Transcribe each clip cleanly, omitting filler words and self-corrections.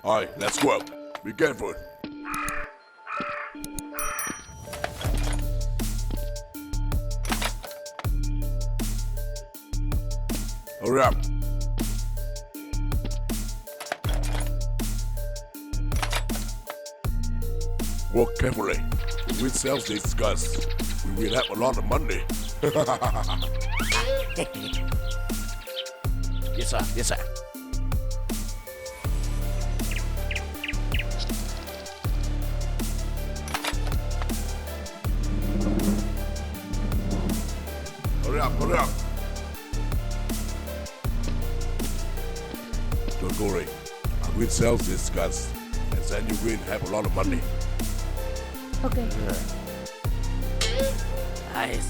Alright, let's go. Be careful. Hurry up. Work carefully. If we sell these guns, we will have a lot of money. Yes, sir. Yes, sir. Hurry up, hurry up. Don't worry. I will sell these guns, and then you will have a lot of money. Okay. Nice.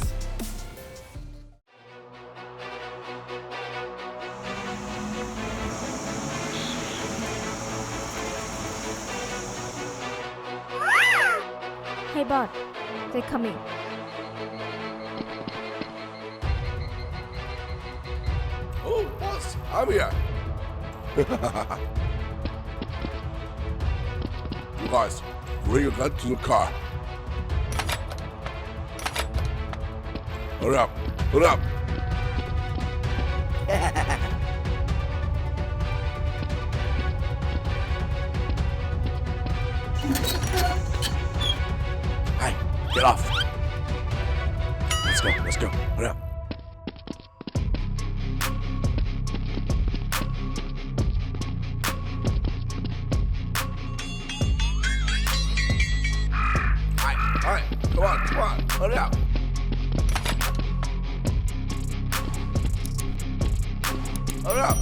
Hey bot, they're coming. Oh, boss, I'm here. You guys, bring your gun to the car. Hurry up, hurry up. Hey, get off. Let's go. Hurry up. Alright, come on, hurry up. Hurry up.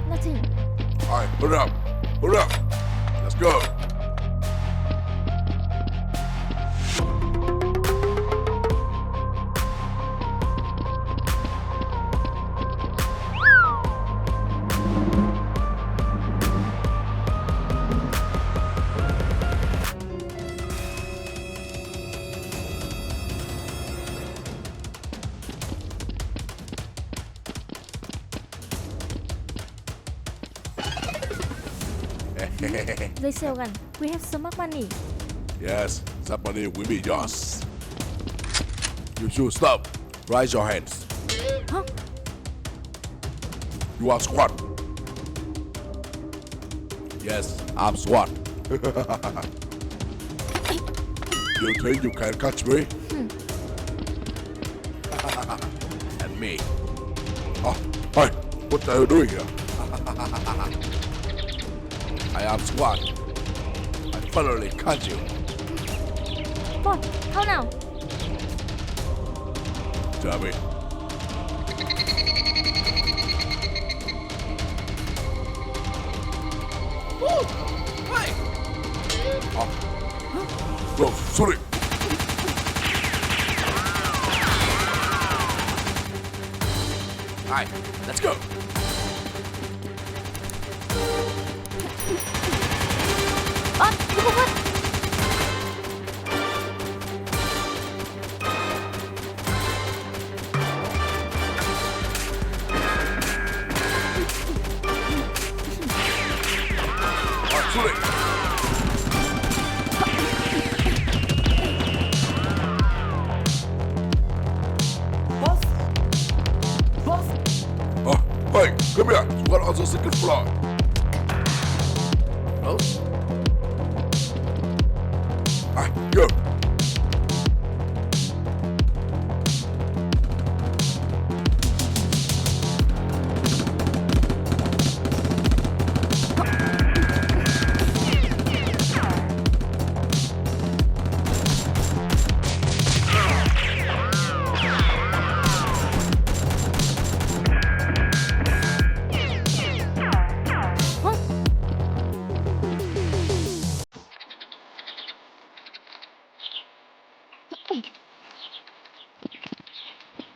Nothing. Alright, hurry up, hurry up. Let's go. They sell gun. We have so much money. Yes, that money will be yours. You should stop. Raise your hands. Huh? You are squad. Yes, I'm SWAT. You think you can catch me? And me. Oh, hey, what are you doing here? I am SWAT. I finally caught you. Bot, how now? Tell me. Hey. No, sorry. Alright, let's go. Bot, look at what? Alright, sorry. Oh, hey, come here. SWAT on the second floor. Oh. Alright, go.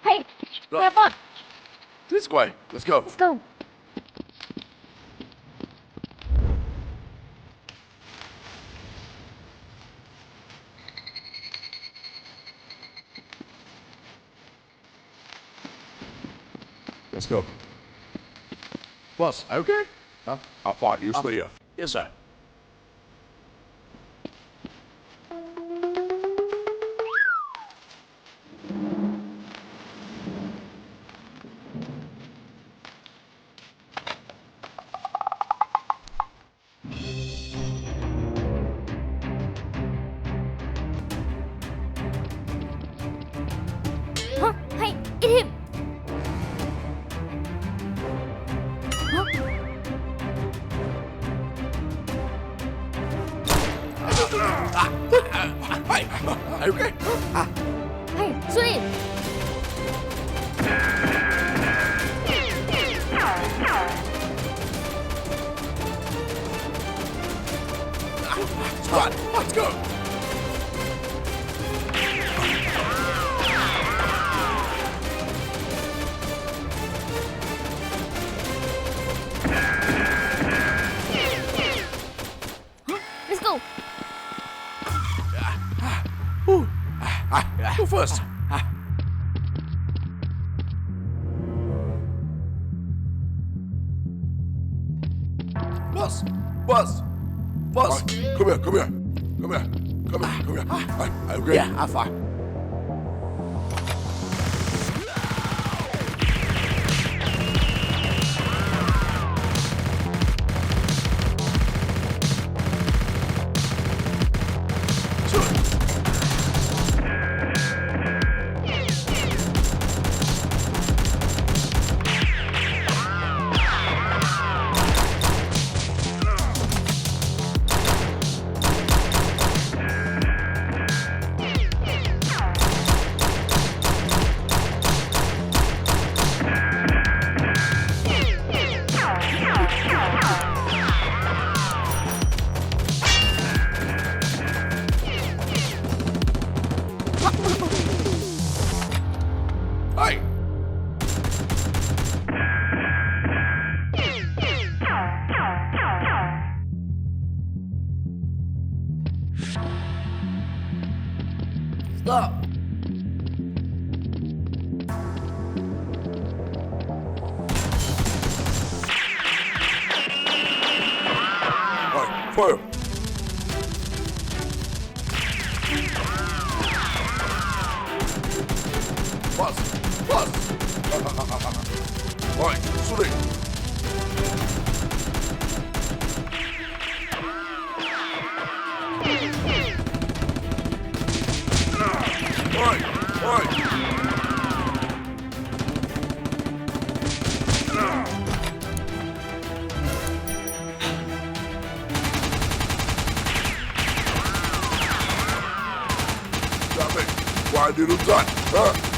Hey, Look. where bot? This way. Let's go. Let's go. Let's go. Boss, okay? Huh? How far you stay here? Yes, sir. Huh? Hey, eat him! Huh? Hey, are you okay? Hey, shoot it! Come on, let's go. Let's go! Go first. Boss, boss, boss. Alright, come here, come here. Come here. Come here, come here. Hey, are you okay? Yeah, I'm fine. Hey! Stop. Alright, fire! Boss! Boss! Alright, shoot it! Alright, alright! Damn it! Why did you that? Huh?